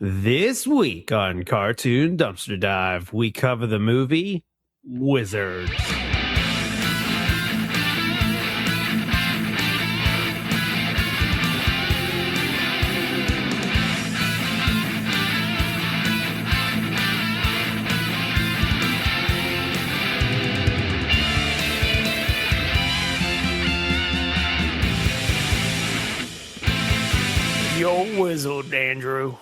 This week on Cartoon Dumpster Dive, we cover the movie Wizards. Your wizard, Andrew.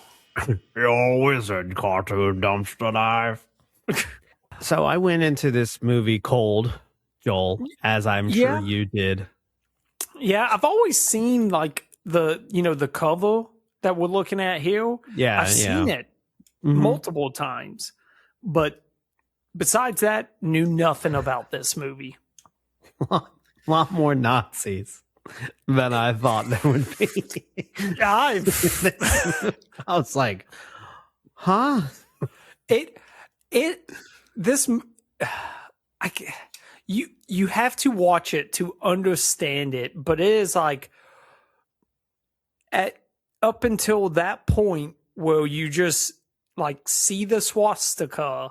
Your wizard, Cartoon Dumpster Dive. So I went into this movie cold, Joel, as I'm sure you did. Yeah, I've always seen like the cover that we're looking at here. Yeah, I've seen it multiple times, but besides that, knew nothing about this movie. A lot more Nazis than I thought there would be. I was like, huh? You have to watch it to understand it, but it is like up until that point where you just like see the swastika,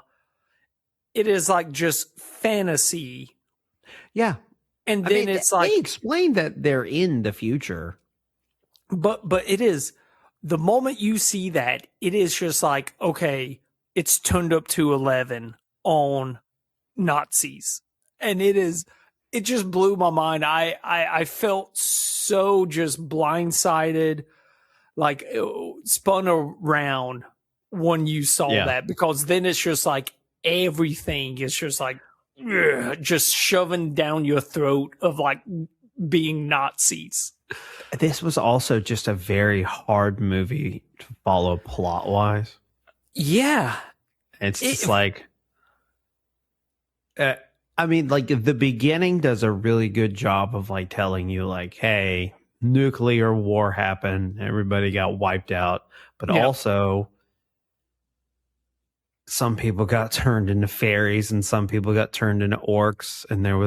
it is like just fantasy. Yeah. And then it's like they explain that they're in the future. But it is the moment you see that, it is just like, okay, it's turned up to 11 on Nazis. And it just blew my mind. I felt so just blindsided, like spun around when you saw that, because then it's just like everything is just like just shoving down your throat of like being Nazis. This was also just a very hard movie to follow plot wise. Yeah. It's just like, I mean, like the beginning does a really good job of like telling you like, hey, nuclear war happened. Everybody got wiped out. But also some people got turned into fairies and some people got turned into orcs. And there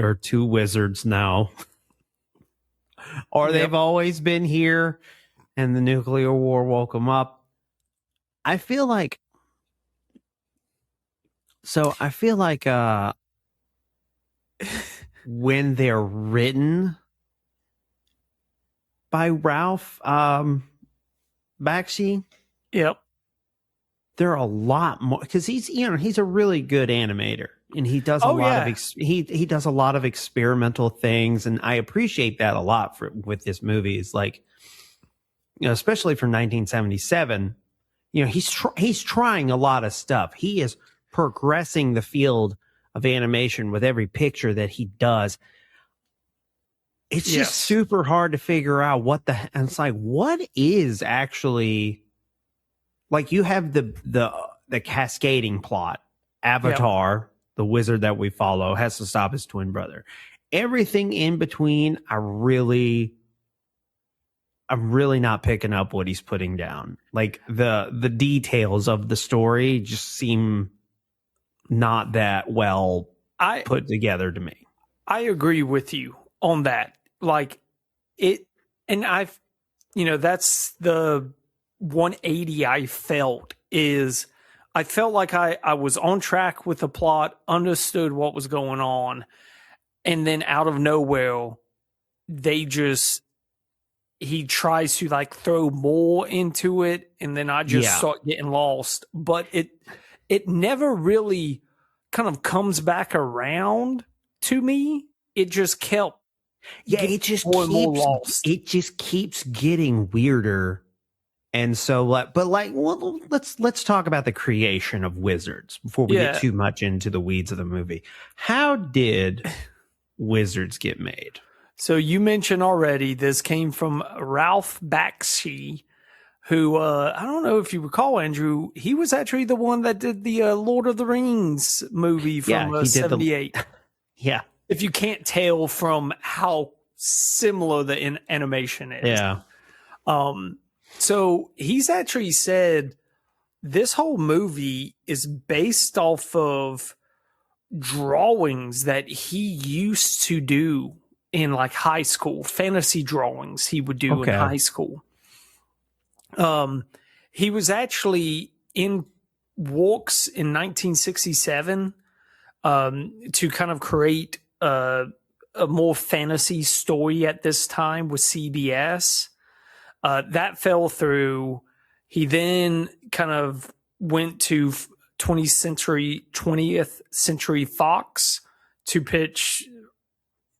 are two wizards now. Or they've always been here and the nuclear war woke them up. I feel like when they're written by Ralph Bakshi, they're a lot more, because he's a really good animator and he does he does a lot of experimental things, and I appreciate that a lot with this movie. Is like, especially for 1977, he's trying a lot of stuff. He is progressing the field of animation with every picture that he does. It's just super hard to figure out and it's like, what is actually, like, you have the cascading plot. Avatar, the wizard that we follow, has to stop his twin brother. Everything in between, I'm really not picking up what he's putting down. Like the details of the story just seem not that well put together to me. I agree with you on that. Like it, and that's the 180 I felt is I felt like I was on track with the plot, understood what was going on, and then out of nowhere, he tries to like throw more into it, and then I just start getting lost. But it never really kind of comes back around to me. It just kept it just keeps getting weirder. And so, let's talk about the creation of Wizards before we get too much into the weeds of the movie. How did Wizards get made? So you mentioned already, this came from Ralph Bakshi, who, I don't know if you recall, Andrew, he was actually the one that did the Lord of the Rings movie from 78. If you can't tell from how similar the animation is. Yeah. So he's actually said this whole movie is based off of drawings that he used to do in like high school, fantasy drawings he would do in high school. he was actually in Walks in 1967 to kind of create a more fantasy story at this time with CBS. That fell through. He then kind of went to 20th Century Fox to pitch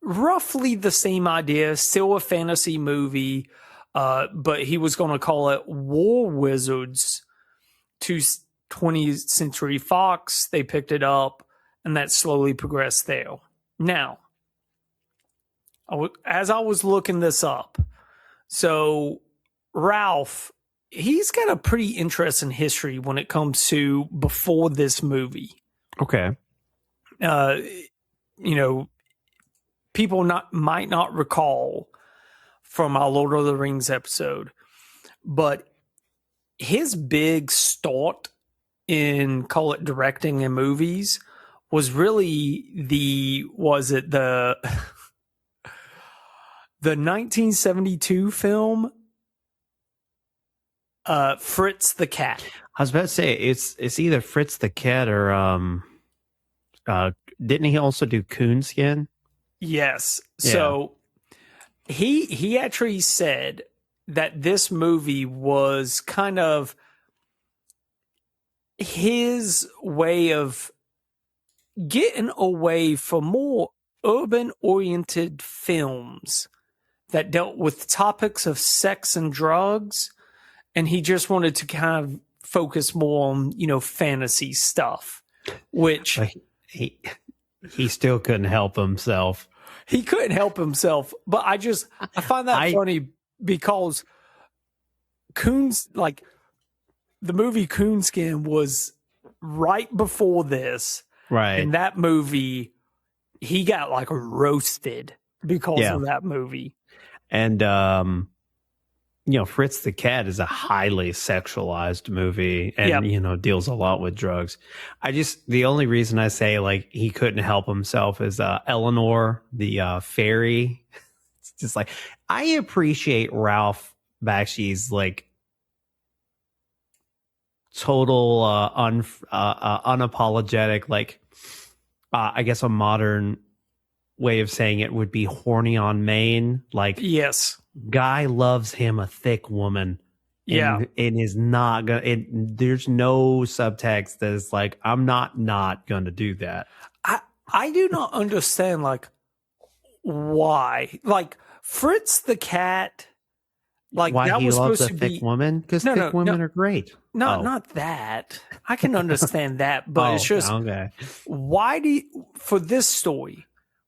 roughly the same idea, still a fantasy movie, but he was going to call it War Wizards. To 20th Century Fox, they picked it up, and that slowly progressed there. Now, as I was looking this up, so Ralph, he's got a pretty interesting history when it comes to before this movie. Okay. People might not recall from our Lord of the Rings episode, but his big start in, call it, directing in movies was really the 1972 film Fritz the Cat. I was about to say it's either Fritz the Cat or didn't he also do Coonskin? Yes. Yeah. So he actually said that this movie was kind of his way of getting away from more urban-oriented films that dealt with topics of sex and drugs, and he just wanted to kind of focus more on, fantasy stuff, which he still couldn't help himself. He couldn't help himself, but I find that funny because the movie Coonskin was right before this. Right. In that movie, he got roasted because of that movie. And, Fritz the Cat is a highly sexualized movie and, deals a lot with drugs. The only reason I say he couldn't help himself is Eleanor, the fairy. It's just I appreciate Ralph Bakshi's total unapologetic, I guess a modern way of saying it would be horny on main. Yes. Guy loves him a thick woman. And is not gonna. There's no subtext that is I'm not gonna do that. I do not understand why. Fritz the Cat. Why that he was loves supposed a to thick be woman? Because thick women are great. Not that. I can understand that, but it's just okay. For this story,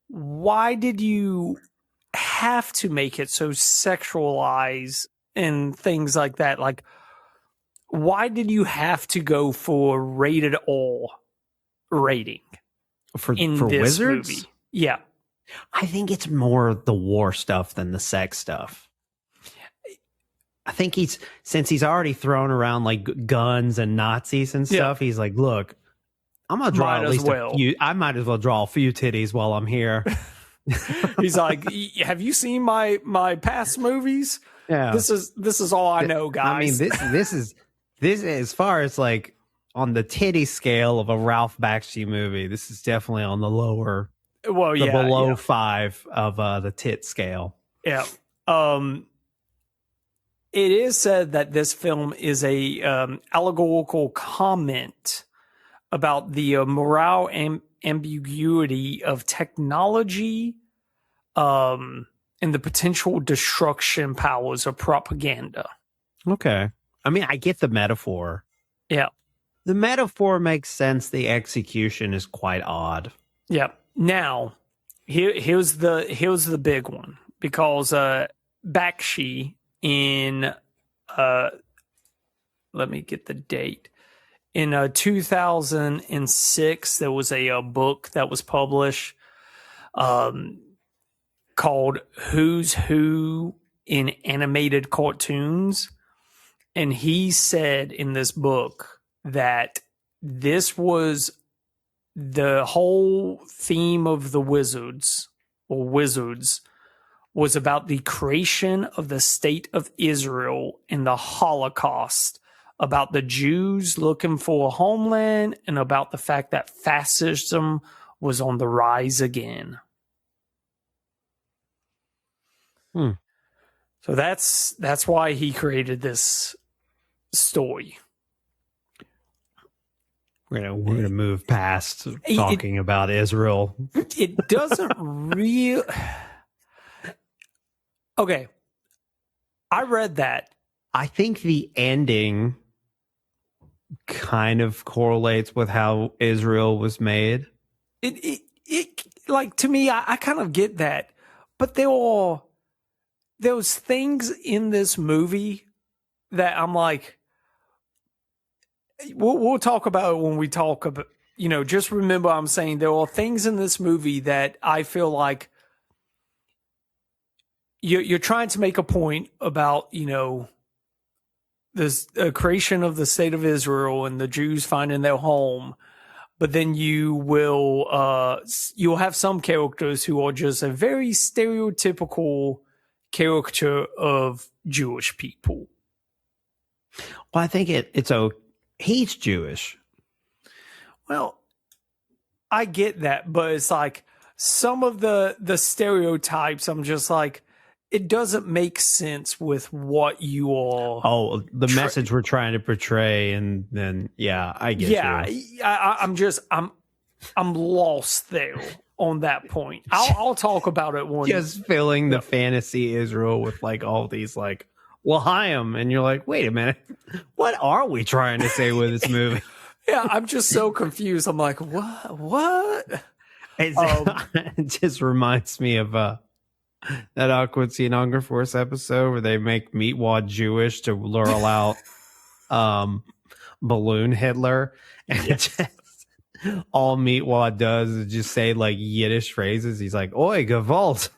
why did you have to make it so sexualized and things like that? Why did you have to go for rated R rating for this Wizards? movie? Yeah. I think it's more the war stuff than the sex stuff. I think since he's already thrown around guns and Nazis and stuff, he's look, I'm gonna draw at least a few. I might as well draw a few titties while I'm here. He's have you seen my past movies? Yeah, this is all I know, guys. I mean, this is as far as on the titty scale of a Ralph Bakshi movie. This is definitely on the lower, below 5 of the tit scale. Yeah. It is said that this film is a allegorical comment about the moral ambiguity of technology and the potential destruction powers of propaganda. Okay. I mean, I get the metaphor. Yeah. The metaphor makes sense. The execution is quite odd. Yeah. Now, here's the big one, because Bakshi in let me get the date. In 2006, there was a book that was published called Who's Who in Animated Cartoons. And he said in this book that this was the whole theme of the Wizards was about the creation of the state of Israel and the Holocaust about the Jews looking for a homeland and about the fact that fascism was on the rise again. So that's why he created this story. We're gonna move past talking about Israel. It doesn't really. Okay, I read that. I think the ending kind of correlates with how Israel was made. It like, to me, I kind of get that, but there are those things in this movie that I'm like, we'll talk about it when we talk about, just remember I'm saying there are things in this movie that I feel like you're trying to make a point about, this creation of the state of Israel and the Jews finding their home. But then you'll have some characters who are just a very stereotypical character of Jewish people. Well, I think he's Jewish. Well, I get that, but it's like some of the stereotypes, I'm just like, it doesn't make sense with what you are. Oh, the message we're trying to portray, and then I get you. Yeah, I'm lost there on that point. I'll talk about it one. Just filling the fantasy Israel with like all these like L'chaim, and you're like, wait a minute, what are we trying to say with this movie? Yeah, I'm just so confused. I'm like, what? It just reminds me of that awkward scene on Hunger Force episode where they make Meatwad Jewish to lure out Balloon Hitler, and all Meatwad does is just say like Yiddish phrases. He's like, "Oi, Gewalt."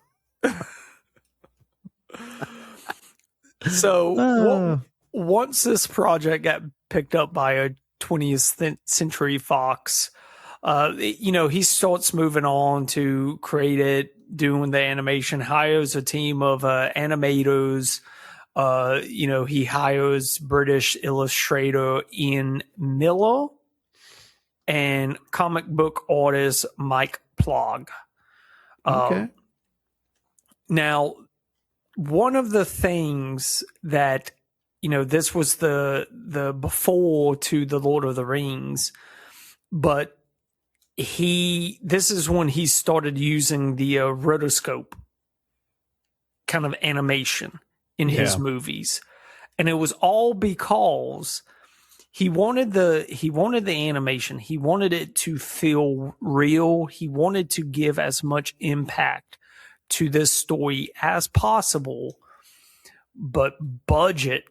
So once this project got picked up by a 20th Century Fox, he starts moving on to create it, doing the animation, hires a team of animators. He hires British illustrator Ian Miller and comic book artist Mike Plog. Okay. Now, one of the things that, this was the before to the Lord of the Rings, but this is when he started using the rotoscope kind of animation in his movies. And it was all because he wanted the animation. He wanted it to feel real. He wanted to give as much impact to this story as possible, but budget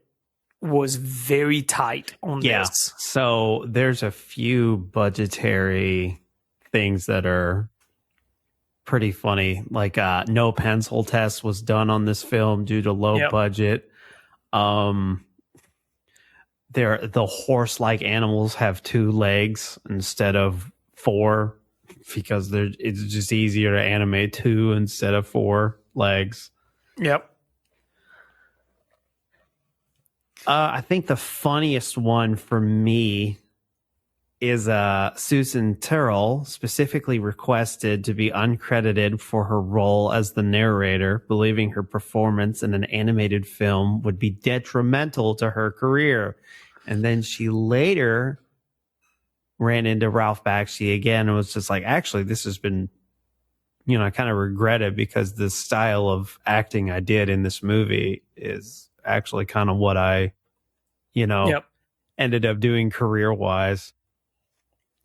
was very tight on this. So there's a few budgetary things that are pretty funny. Like no pencil test was done on this film due to low budget. The horse-like animals have 2 legs instead of 4 because it's just easier to animate 2 instead of 4 legs. Yep. I think the funniest one for me is Susan Tyrrell specifically requested to be uncredited for her role as the narrator, believing her performance in an animated film would be detrimental to her career. And then she later ran into Ralph Bakshi again and was just like, actually, this has been, I kind of regret it because the style of acting I did in this movie is actually kind of what I, ended up doing career-wise.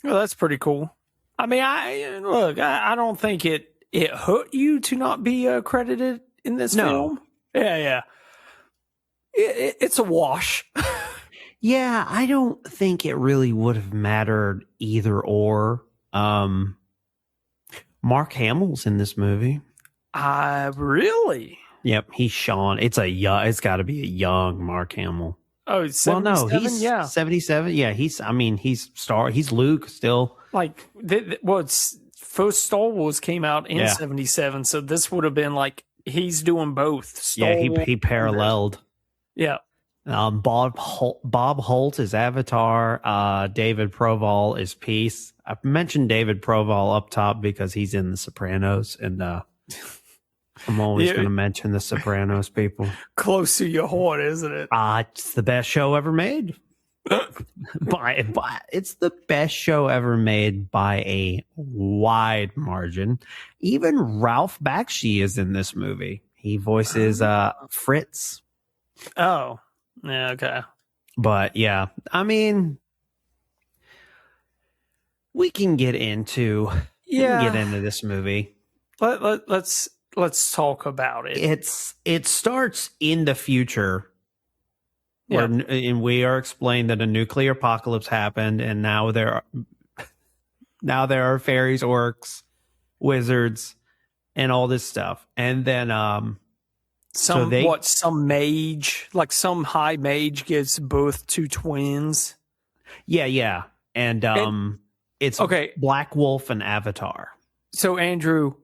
Well, that's pretty cool. I mean, I don't think it hurt you to not be credited in this film. Yeah. It's a wash. Yeah, I don't think it really would have mattered either or. Mark Hamill's in this movie. Really? Yep, he's Sean. It's got to be a young Mark Hamill. Oh, 77? He's 77. Yeah, he's Luke still. Like, first Star Wars came out in 77, so this would have been like, he's doing both. He paralleled. Yeah. Bob Holt is Avatar. David Proval is Peace. I mentioned David Proval up top because he's in The Sopranos, and I'm always going to mention The Sopranos, people. Close to your heart, isn't it? It's the best show ever made. It's the best show ever made by a wide margin. Even Ralph Bakshi is in this movie. He voices Fritz. Oh, yeah, okay. But yeah, I mean, we can get into this movie. Let's talk about it. It starts in the future. Yeah. And we are explained that a nuclear apocalypse happened, and now there are fairies, orcs, wizards, and all this stuff. And then some mage, like some high mage, gives birth to twins. Yeah. And it's okay. Black Wolf and Avatar. So Andrew,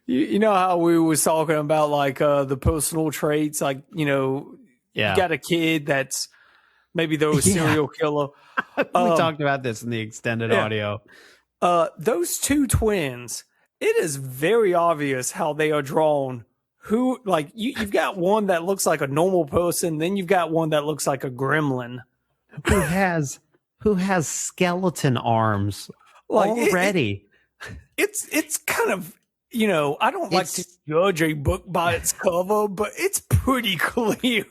you know how we was talking about like the personal traits, like, you know, you got a kid that's maybe a serial killer. We talked about this in the extended audio. Those two twins, it is very obvious how they are drawn. Who, like, you've got one that looks like a normal person, then you've got one that looks like a gremlin who has skeleton arms already. It's kind of, you know, I don't like to judge a book by its cover, but it's pretty clear.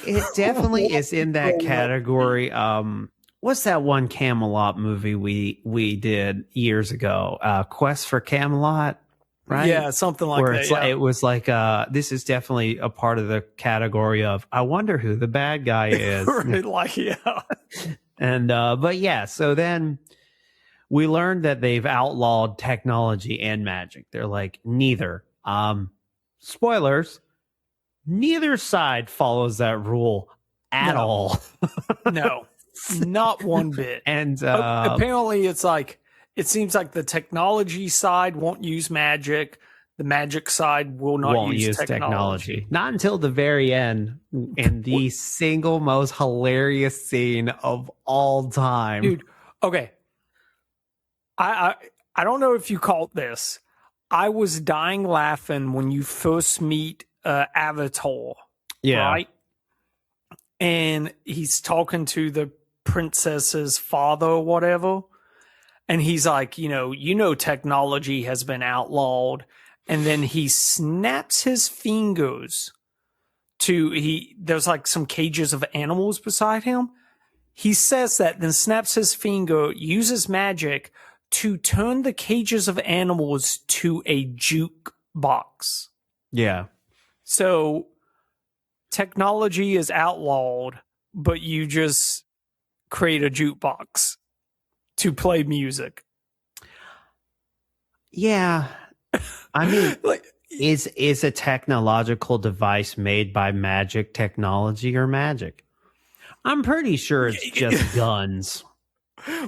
It definitely is in that category. What's that one Camelot movie we did years ago? Quest for Camelot, right? Yeah, something like that. Like, it was like this is definitely a part of the category of I wonder who the bad guy is. Right, like, yeah. And but yeah, so then we learned that they've outlawed technology and magic. They're like, neither. Spoilers, neither side follows that rule at all. No, not one bit. And apparently it's like, it seems like the technology side won't use magic. The magic side won't use technology. Not until the very end, in the single most hilarious scene of all time. Dude, okay. I don't know if you caught this. I was dying laughing when you first meet Avatar. Yeah. Right? And he's talking to the princess's father or whatever. And he's like, you know, technology has been outlawed. And then he snaps his fingers there's like some cages of animals beside him. He says that, then snaps his finger, uses magic to turn the cages of animals to a jukebox. Yeah. So technology is outlawed, but you just create a jukebox to play music. Yeah. I mean, like, is a technological device made by magic technology or magic? I'm pretty sure it's just guns.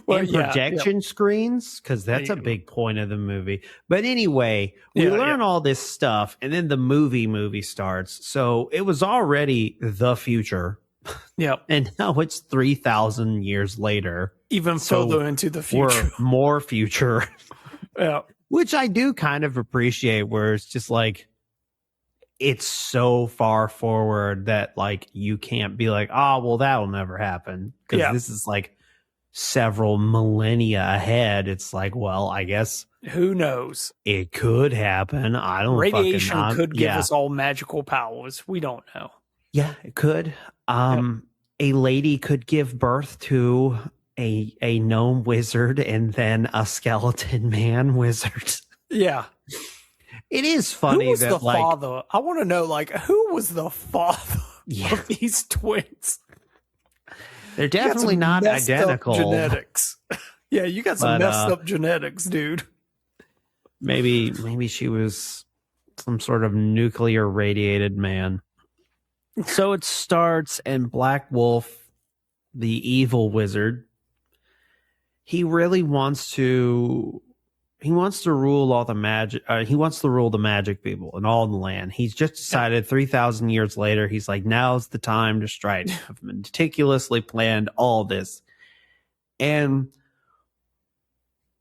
Well, and projection screens, because that's a big point of the movie. But anyway, we learn all this stuff, and then the movie starts. So it was already the future. Yeah. And now it's 3,000 years later. Even further into the future. Or more future. Yeah. Which I do kind of appreciate, where it's just like, it's so far forward that like you can't be like, oh, well, that'll never happen. Because this is like several millennia ahead. It's like, well, I guess who knows? It could happen. I don't. Radiation could give us all magical powers. We don't know. Yeah, it could. A lady could give birth to a gnome wizard and then a skeleton man wizard. Yeah. It is funny who was that the father? I want to know, like, who was the father of these twins? They're definitely not identical. Genetics. Yeah, you got some messed up genetics, dude. Maybe she was some sort of nuclear radiated man. So it starts, and Black Wolf, the evil wizard, he really wants to he wants to rule all the magic. He wants to rule the magic people and all the land. He's just decided 3,000 years later. He's like, now's the time to strike. I've meticulously planned all this, and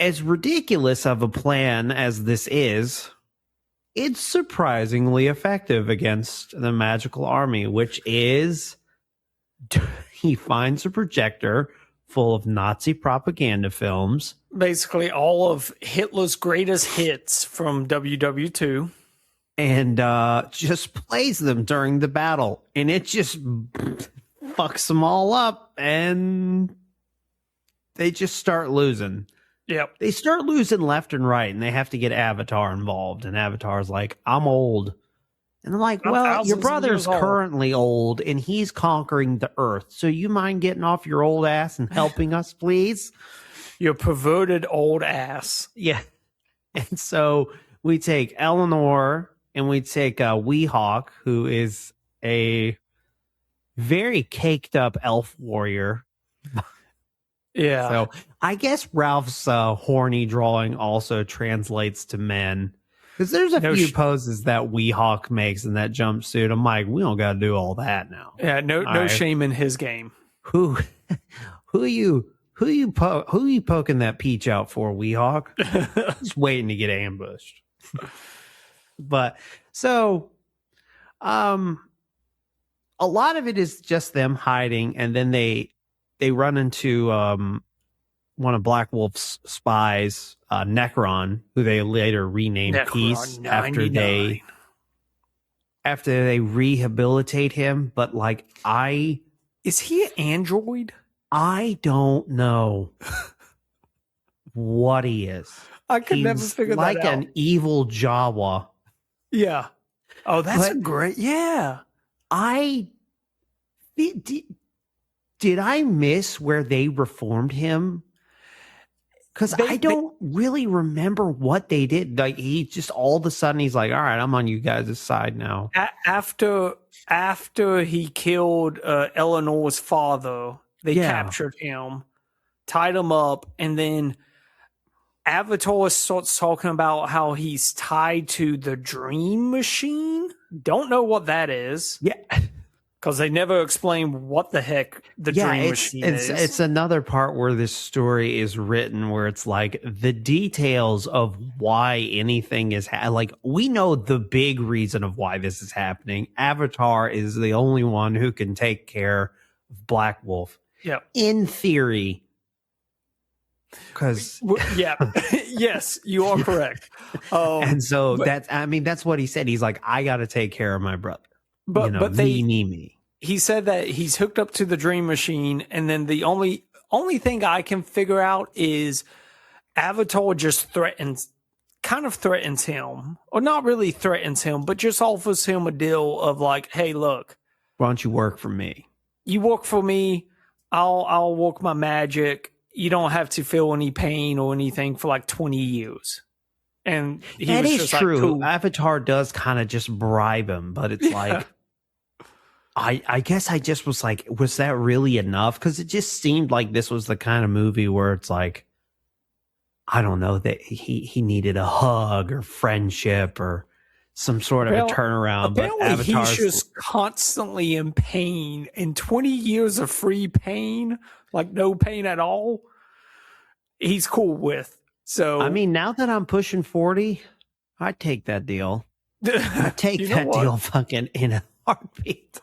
as ridiculous of a plan as this is, it's surprisingly effective against the magical army, which is he finds a projector full of Nazi propaganda films. Basically all of Hitler's greatest hits from WW2. And just plays them during the battle. And it just fucks them all up. And they just start losing. Yep. They start losing left and right, and they have to get Avatar involved. And Avatar's like, I'm old. And I'm like, well, your brother's currently old, and he's conquering the earth. So you mind getting off your old ass and helping us, please? Your perverted old ass. Yeah. And so we take Eleanor, and we take Weehawk, who is a very caked up elf warrior. Yeah. So I guess Ralph's horny drawing also translates to men. Because there's a few poses that Weehawk makes in that jumpsuit. I'm like, we don't got to do all that now. Yeah, no shame in his game. Who you poking that peach out for, Weehawk? Just waiting to get ambushed. But so, a lot of it is just them hiding, and then they run into one of Black Wolf's spies, Necron, who they later renamed Necron Peace 99. after they rehabilitate him. But like, is he an android? I don't know what he is. I could never figure that out. Like an evil Jawa. Yeah. Oh, that's great. Yeah. Did I miss where they reformed him? Because I don't really remember what they did. Like, he just all of a sudden he's like, all right, I'm on you guys' side now. After he killed Eleanor's father, they captured him, tied him up, and then Avatar starts talking about how he's tied to the dream machine. Don't know what that is. Yeah. Because they never explain what the heck the dream machine is. It's another part where this story is written where it's like the details of why anything is like, we know the big reason of why this is happening. Avatar is the only one who can take care of Black Wolf. Yeah. In theory. Because yeah. Yes, you are correct. And so that's what he said. He's like, I got to take care of my brother. But he said that he's hooked up to the dream machine, and then the only thing I can figure out is Avatar just threatens him, or not really threatens him, but just offers him a deal of like, hey, look, why don't you work for me? You work for me, I'll work my magic. You don't have to feel any pain or anything for like 20 years. And that is true. Like, cool. Avatar does kind of just bribe him, but it's like, I guess I just was like, was that really enough? Because it just seemed like this was the kind of movie where it's like, I don't know, that he needed a hug or friendship or some sort of a turnaround. Apparently he's just constantly in pain, and 20 years of free pain, like no pain at all, he's cool with. So I mean, now that I'm pushing 40, I'd take that deal. I'd take that deal fucking in a heartbeat.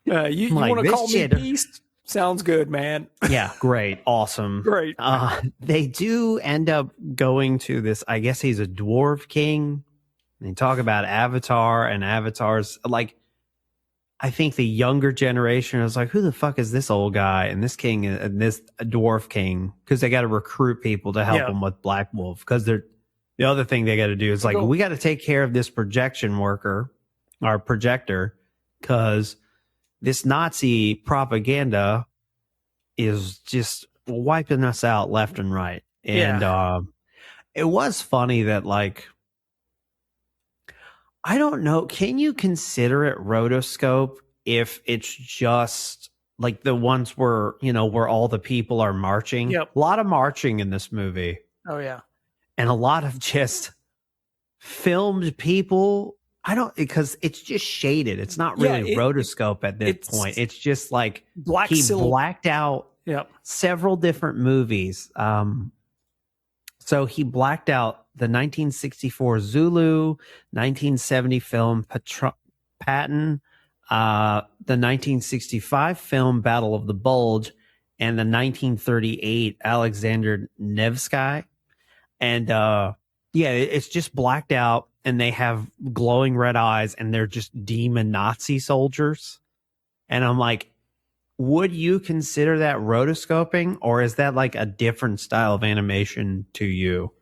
You want to call me Beast? Sounds good, man. Yeah, great. Awesome. Great. They do end up going to this, I guess he's a dwarf king. They talk about Avatar, and Avatar's like, I think the younger generation is like, who the fuck is this old guy and this king and this dwarf king? Because they got to recruit people to help them with Black Wolf. Because the other thing they got to do is like, we got to take care of this projection worker, our projector, because this Nazi propaganda is just wiping us out left and right. And it was funny that, like, I don't know. Can you consider it rotoscope if it's just like the ones where, where all the people are marching? Yep. A lot of marching in this movie. Oh, yeah. and a lot of just filmed people. Because it's just shaded. It's not really rotoscope at this point. It's just like blacked out several different movies. So he blacked out the 1964 Zulu, 1970 film Patton, the 1965 film Battle of the Bulge, and the 1938 Alexander Nevsky. And it's just blacked out, and they have glowing red eyes, and they're just demon Nazi soldiers. And I'm like, would you consider that rotoscoping, or is that like a different style of animation to you?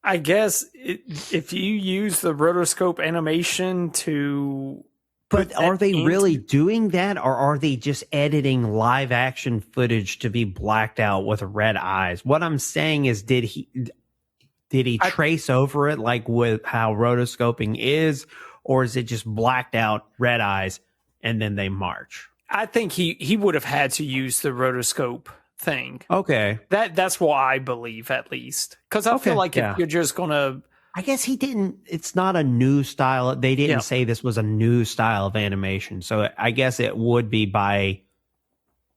I guess if you use the rotoscope animation to... But are they really doing that, or are they just editing live action footage to be blacked out with red eyes? What I'm saying is, did he trace over it like with how rotoscoping is, or is it just blacked out red eyes and then they march? I think he would have had to use the rotoscope thing. Okay. That's what I believe, at least. Because I feel like if you're just going to... I guess he didn't... It's not a new style. They didn't say this was a new style of animation. So I guess it would be by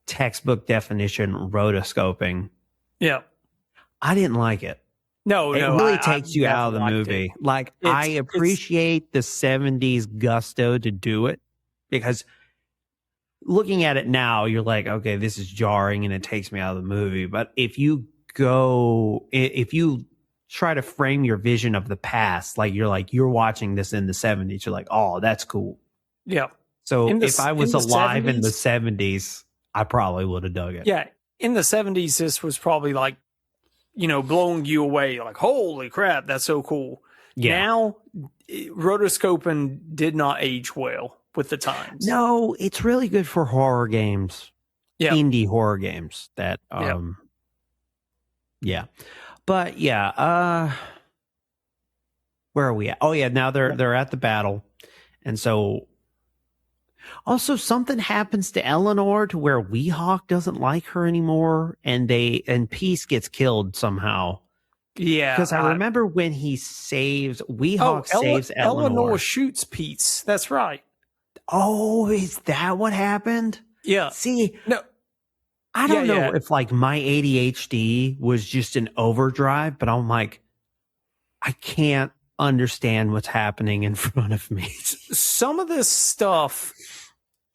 textbook definition rotoscoping. Yeah. I didn't like it. No, it really takes you out of the movie. Like, I appreciate the 70s gusto to do it, because looking at it now, you're like, okay, this is jarring and it takes me out of the movie. But if you try to frame your vision of the past, like you're watching this in the 70s, you're like, oh, that's cool. Yeah. So if I was alive in the 70s, I probably would have dug it. Yeah. In the 70s, this was probably like, blowing you away, like, holy crap, that's so cool. Yeah. Now, rotoscoping did not age well with the times. No, it's really good for horror games. Yeah. Indie horror games that, yeah. But yeah, where are we at? Oh yeah, now they're at the battle. And so also something happens to Eleanor to where Weehawk doesn't like her anymore, and Peace gets killed somehow. Yeah. Because I remember when he saves Weehawk saves Eleanor. Eleanor shoots Peace. That's right. Oh, is that what happened? Yeah. See, no, I don't know if like my ADHD was just an overdrive, but I'm like, I can't understand what's happening in front of me. Some of this stuff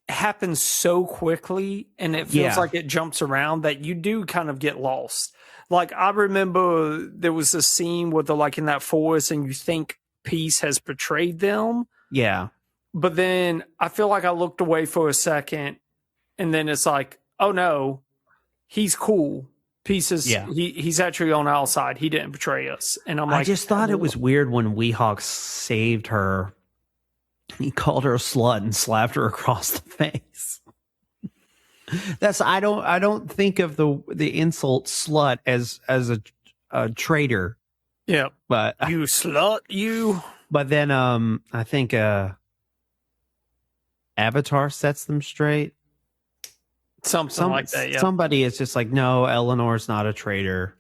happens so quickly, and it feels like it jumps around that you do kind of get lost. Like, I remember there was a scene where they're like in that forest and you think Peace has betrayed them. Yeah. But then I feel like I looked away for a second, and then it's like, oh no, he's cool. Peace is, he's actually on our side. He didn't betray us. And I'm like, I just thought it was weird when Weehawk saved her. He called her a slut and slapped her across the face. I don't think of the insult slut as a traitor. Yeah. But you slut, you. But then I think Avatar sets them straight. Something like that, yeah. Somebody is just like, no, Eleanor's not a traitor.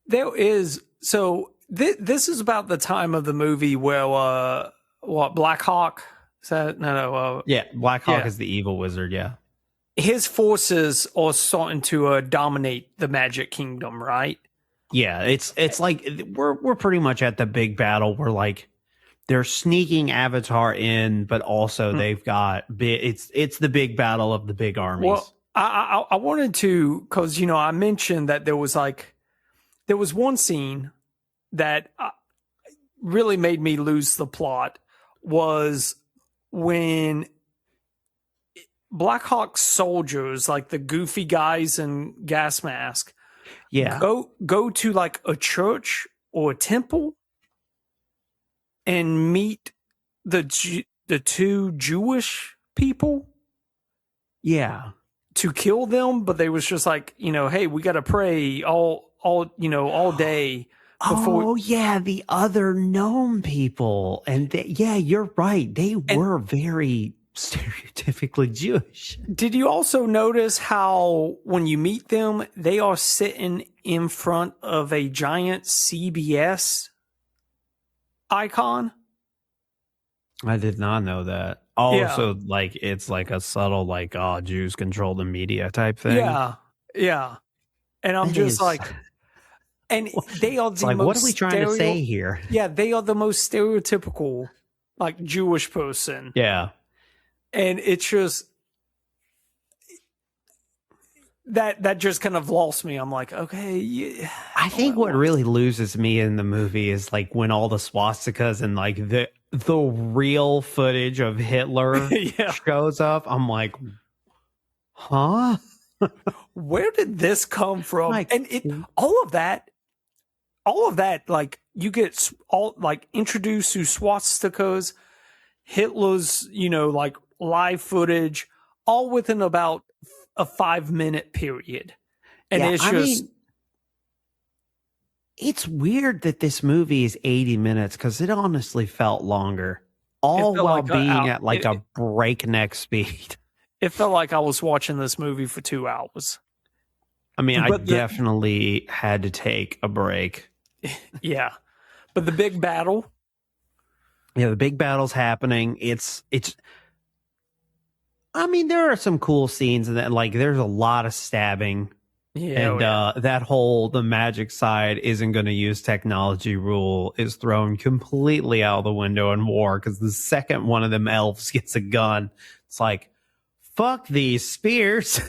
There is, so this is about the time of the movie where, Black Hawk? Is that, no. Yeah, Black Hawk is the evil wizard, yeah. His forces are starting to dominate the Magic Kingdom, right? Yeah, it's like, we're pretty much at the big battle where, like, they're sneaking Avatar in, but also they've got it's the big battle of the big armies. Well, I wanted to, because I mentioned that there was one scene that really made me lose the plot, was when Black Hawk's soldiers, like the goofy guys in gas mask, go to like a church or a temple and meet the two Jewish people. Yeah. To kill them, but they was just like, hey, we got to pray all day before. Oh yeah, the other gnome people, and you're right. They were very stereotypically Jewish. Did you also notice how when you meet them, they are sitting in front of a giant CBS icon? I did not know that. So like it's like a subtle like, oh, Jews control the media type thing. Yeah. And I'm just like, and they are the like, most what are we trying to say here? Yeah, they are the most stereotypical like Jewish person. Yeah. And it's just that just kind of lost me. I'm like, okay, yeah. I think what really loses me in the movie is like when all the swastikas and like the real footage of Hitler shows up. I'm like, huh? Where did this come from? Like, and all of that, like you get all like introduced to swastikas, Hitler's, like live footage, all within about a 5-minute period. And it's weird that this movie is 80 minutes because it honestly felt longer, all while like being at like a breakneck speed. It felt like I was watching this movie for 2 hours. I mean, I definitely had to take a break. Yeah. But the big battle. Yeah, the big battle's happening. I mean, there are some cool scenes and like there's a lot of stabbing. Yeah, and the magic side isn't going to use technology rule is thrown completely out of the window in war because the second one of them elves gets a gun, it's like, fuck these spears.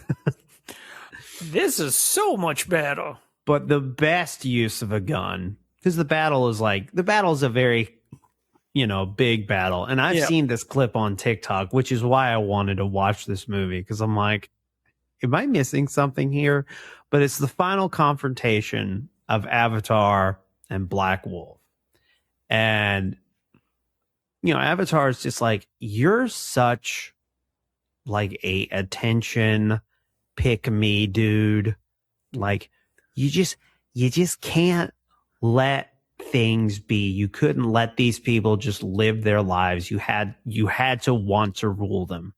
This is so much better. But the best use of a gun, because the battle is a very, big battle. And I've seen this clip on TikTok, which is why I wanted to watch this movie, because I'm like, am I missing something here? But it's the final confrontation of Avatar and Black Wolf. And, Avatar is just like, you're such like a attention pick me dude. Like you just can't let things be. You couldn't let these people just live their lives. You had to want to rule them,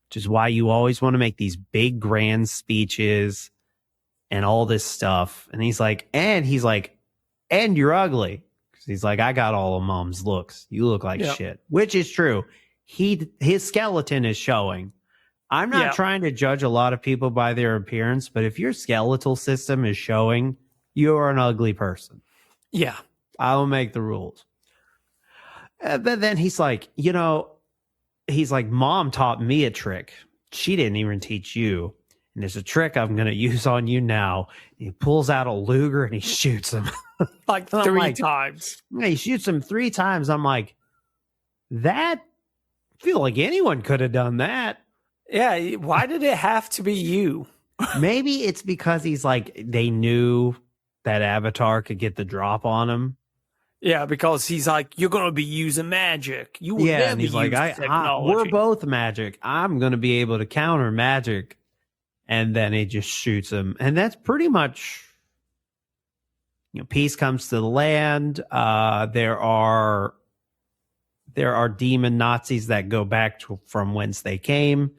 which is why you always want to make these big grand speeches and all this stuff. And he's like, and you're ugly. He's like, I got all of mom's looks. You look like shit, which is true. His skeleton is showing. I'm not trying to judge a lot of people by their appearance, but if your skeletal system is showing, you're an ugly person. Yeah. I will make the rules. But then he's like, Mom taught me a trick. She didn't even teach you. And there's a trick I'm going to use on you now. And he pulls out a Luger and he shoots him. Like 3 times. He shoots him 3 times. I'm like, I feel like anyone could have done that. Yeah. Why did it have to be you? Maybe it's because he's like, they knew that Avatar could get the drop on him. Yeah, because he's like, you're going to be using magic. You will never and he's like, technology. We're both magic. I'm going to be able to counter magic. And then he just shoots him. And that's pretty much, peace comes to the land. There are demon Nazis that go back from whence they came,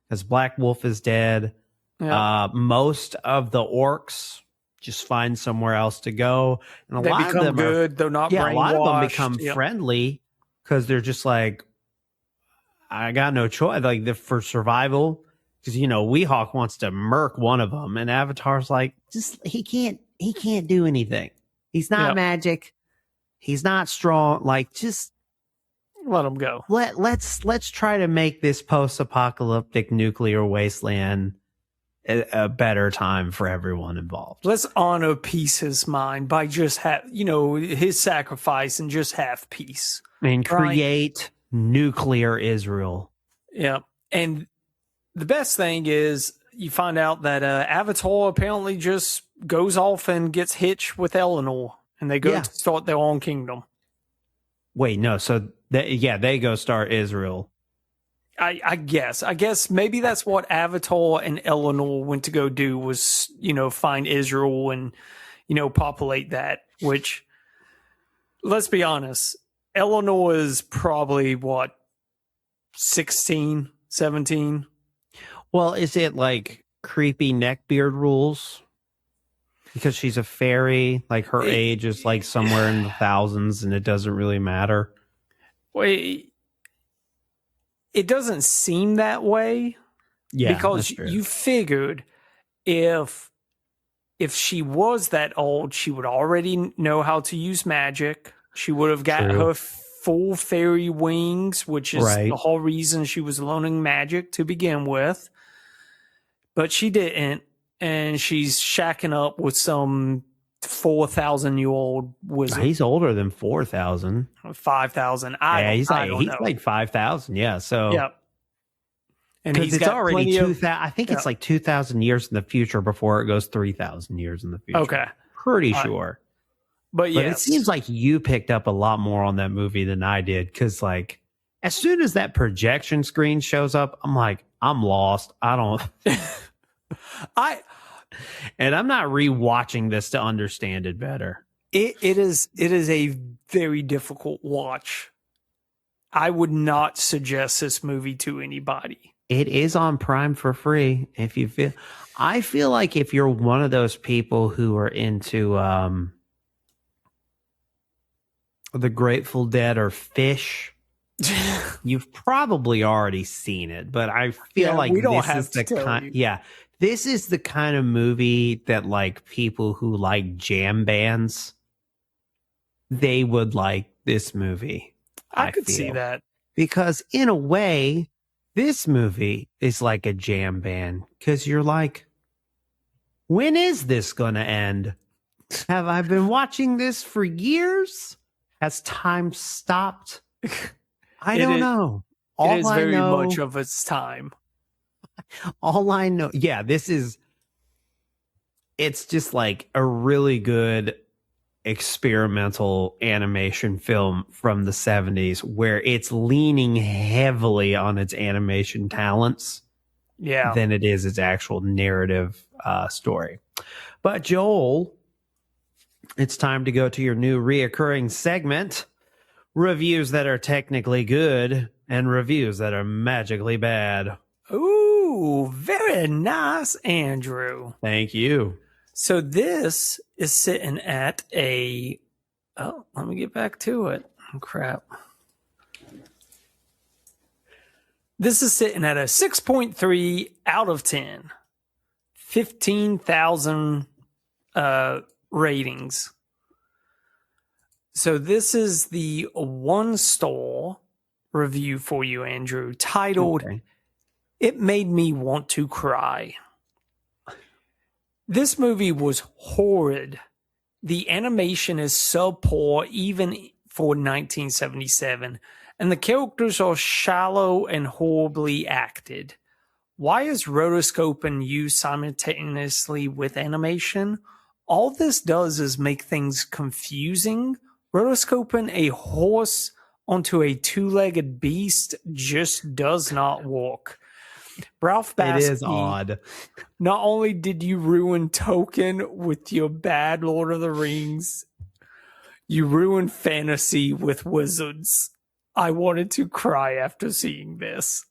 because Black Wolf is dead. Yeah. Most of the orcs just find somewhere else to go, and they become good. They're not brainwashed. A lot of them become friendly because they're just like, I got no choice. Like for survival, because Weehawk wants to murk one of them, and Avatar's like, he can't do anything. He's not magic. He's not strong. Like, just let him go. Let's try to make this post-apocalyptic nuclear wasteland a better time for everyone involved. Let's honor Peace's mind by just his sacrifice and just have peace. And create nuclear Israel. Yeah. And the best thing is you find out that Avatar apparently just goes off and gets hitched with Eleanor, and they go to start their own kingdom. Wait, no. So they go start Israel. I guess maybe that's what Avatar and Eleanor went to go do was, find Israel and, populate that, which, let's be honest, Eleanor is probably 16, 17. Well, is it like creepy neckbeard rules? Because she's a fairy, like her age is like somewhere in the thousands and it doesn't really matter. Wait, it doesn't seem that way. Yeah, because you figured if she was that old, she would already know how to use magic. She would have got her full fairy wings, which is the whole reason she was learning magic to begin with. But she didn't. And she's shacking up with some 4,000-year-old wizard. He's older than 4,000. 5,000. He's like 5,000. Yeah. So yeah. And he's got already 2,000. I think it's like 2,000 years in the future before it goes 3,000 years in the future. Okay. Pretty sure. But yeah, it seems like you picked up a lot more on that movie than I did. Because like as soon as that projection screen shows up, I'm like, I'm lost. I don't. And I'm not rewatching this to understand it better. It is a very difficult watch. I would not suggest this movie to anybody. It is on Prime for free. If you feel, I feel like if you're one of those people who are into the Grateful Dead or Fish, you've probably already seen it. But I feel like this is the kind of movie that like people who like jam bands, they would like this movie. I could see that. Because in a way, this movie is like a jam band. Because you're like, when is this going to end? Have I been watching this for years? Has time stopped? I don't know. It is very much of its time. All I know, it's just like a really good experimental animation film from the 70s where it's leaning heavily on its animation talents than it is its actual narrative story. But Joel, it's time to go to your new reoccurring segment, reviews that are technically good and reviews that are magically bad. Ooh, very nice, Andrew. Thank you. So this is sitting at let me get back to it. Oh, crap. This is sitting at a 6.3 out of 10. 15,000 ratings. So this is the 1-star review for you, Andrew, titled, It Made Me Want to Cry. This movie was horrid. The animation is subpar even for 1977, and the characters are shallow and horribly acted. Why is rotoscoping used simultaneously with animation? All this does is make things confusing. Rotoscoping a horse onto a two-legged beast just does not work. Ralph Bakshi, it is odd. Not only did you ruin Tolkien with your bad Lord of the Rings, you ruined fantasy with wizards. I wanted to cry after seeing this.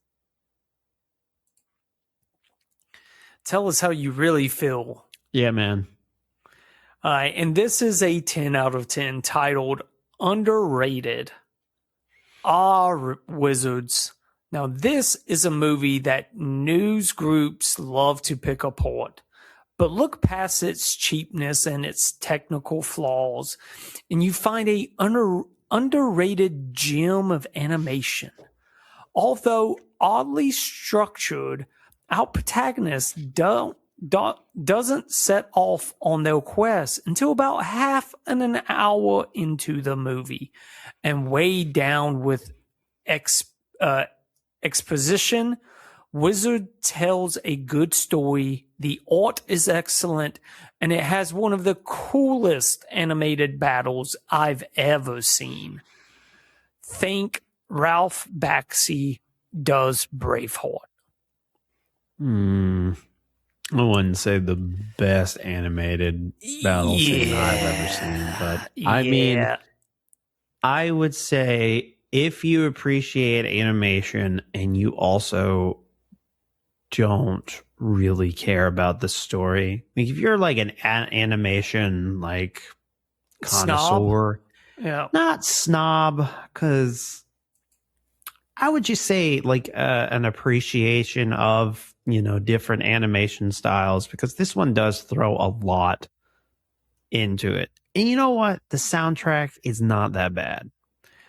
Tell us how you really feel. Yeah, man. And this is a 10 out of 10 titled Underrated. Wizards. Now, this is a movie that news groups love to pick apart. But look past its cheapness and its technical flaws, and you find a underrated gem of animation. Although oddly structured, our protagonist doesn't set off on their quest until about half an hour into the movie, and weighed down with exposition. Wizard tells a good story, the art is excellent, and it has one of the coolest animated battles I've ever seen. Think Ralph Bakshi does Braveheart. I wouldn't say the best animated battle scene I've ever seen, but I mean, I would say if you appreciate animation and you also don't really care about the story, like if you're like an animation like connoisseur, not snob, because I would just say like an appreciation of, you know, different animation styles, because this one does throw a lot into it. And you know what? The soundtrack is not that bad.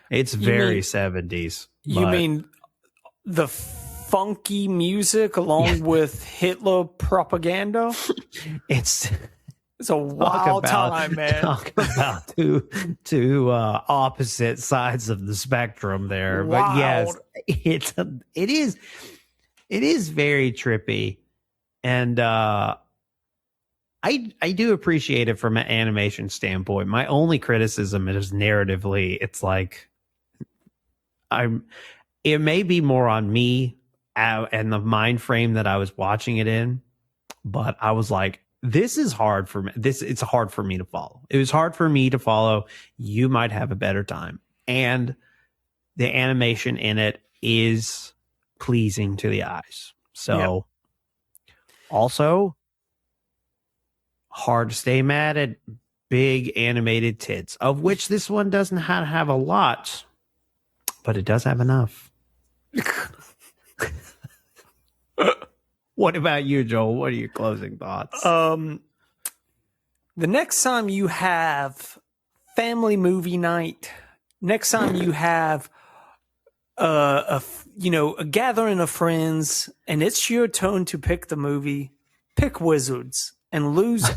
It's very 70s. You mean the funky music along with Hitler propaganda? It's a wild time, man. Talk about two opposite sides of the spectrum there. Wild. But yes, it is very trippy, and I do appreciate it from an animation standpoint. My only criticism is narratively, it's like it may be more on me and the mind frame that I was watching it in, but I was like, this is hard for me. It's hard for me to follow. It was hard for me to follow. You might have a better time. And the animation in it is pleasing to the eyes. So also hard to stay mad at big animated tits, of which this one doesn't have a lot, but it does have enough. What about you, Joel? What are your closing thoughts? The next time you have family movie night, next time you have a gathering of friends, and it's your turn to pick the movie, pick Wizards and lose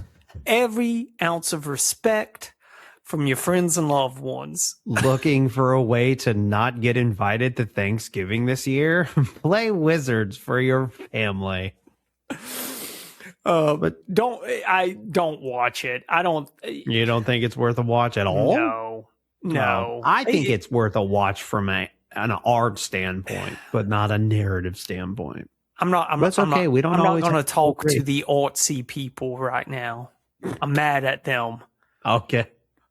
every ounce of respect from your friends and loved ones. Looking for a way to not get invited to Thanksgiving this year? Play Wizards for your family. But don't watch it. You don't think it's worth a watch at all? No. I think it's worth a watch from an art standpoint, but not a narrative standpoint. That's okay. I'm not going to talk to the artsy people right now. I'm mad at them. Okay.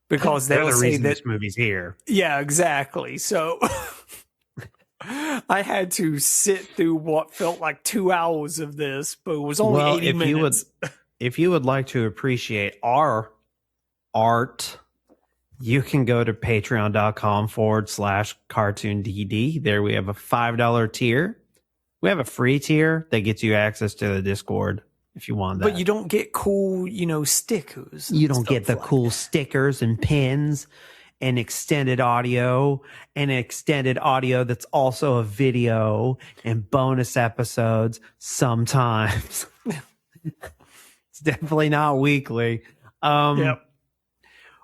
Because they'll the say reason that this movie's here. Yeah, exactly. So I had to sit through what felt like 2 hours of this, but it was only 80 minutes. If you would like to appreciate our art, you can go to patreon.com/cartoondd. There we have a $5 tier. We have a free tier that gets you access to the Discord if you want that. But you don't get cool, stickers. You don't get the cool stickers and pins and extended audio that's also a video and bonus episodes sometimes. It's definitely not weekly. Yep.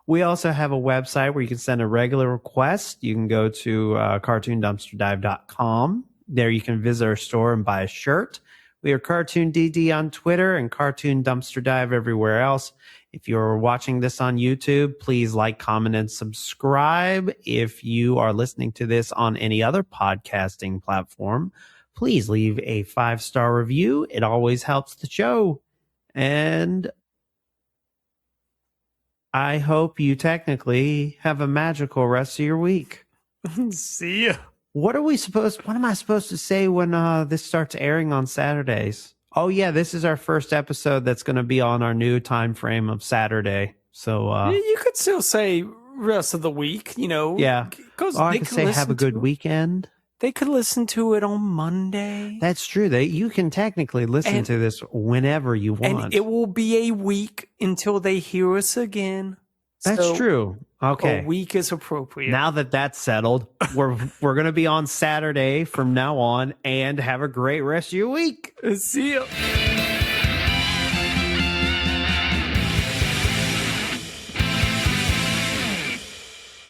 We also have a website where you can send a regular request. You can go to cartoondumpsterdive.com. There you can visit our store and buy a shirt. We are Cartoon DD on Twitter and Cartoon Dumpster Dive everywhere else. If you're watching this on YouTube, please like, comment, and subscribe. If you are listening to this on any other podcasting platform, please leave a 5-star review. It always helps the show. And I hope you technically have a magical rest of your week. See ya. What am I supposed to say when this starts airing on Saturdays? Oh yeah, this is our first episode that's going to be on our new time frame of Saturday. So you could still say rest of the week, Yeah. I could say have a good weekend. They could listen to it on Monday. That's true. You can technically listen to this whenever you want. And it will be a week until they hear us again. That's true. Okay. A week is appropriate. Now that that's settled, we're going to be on Saturday from now on, and have a great rest of your week. See ya.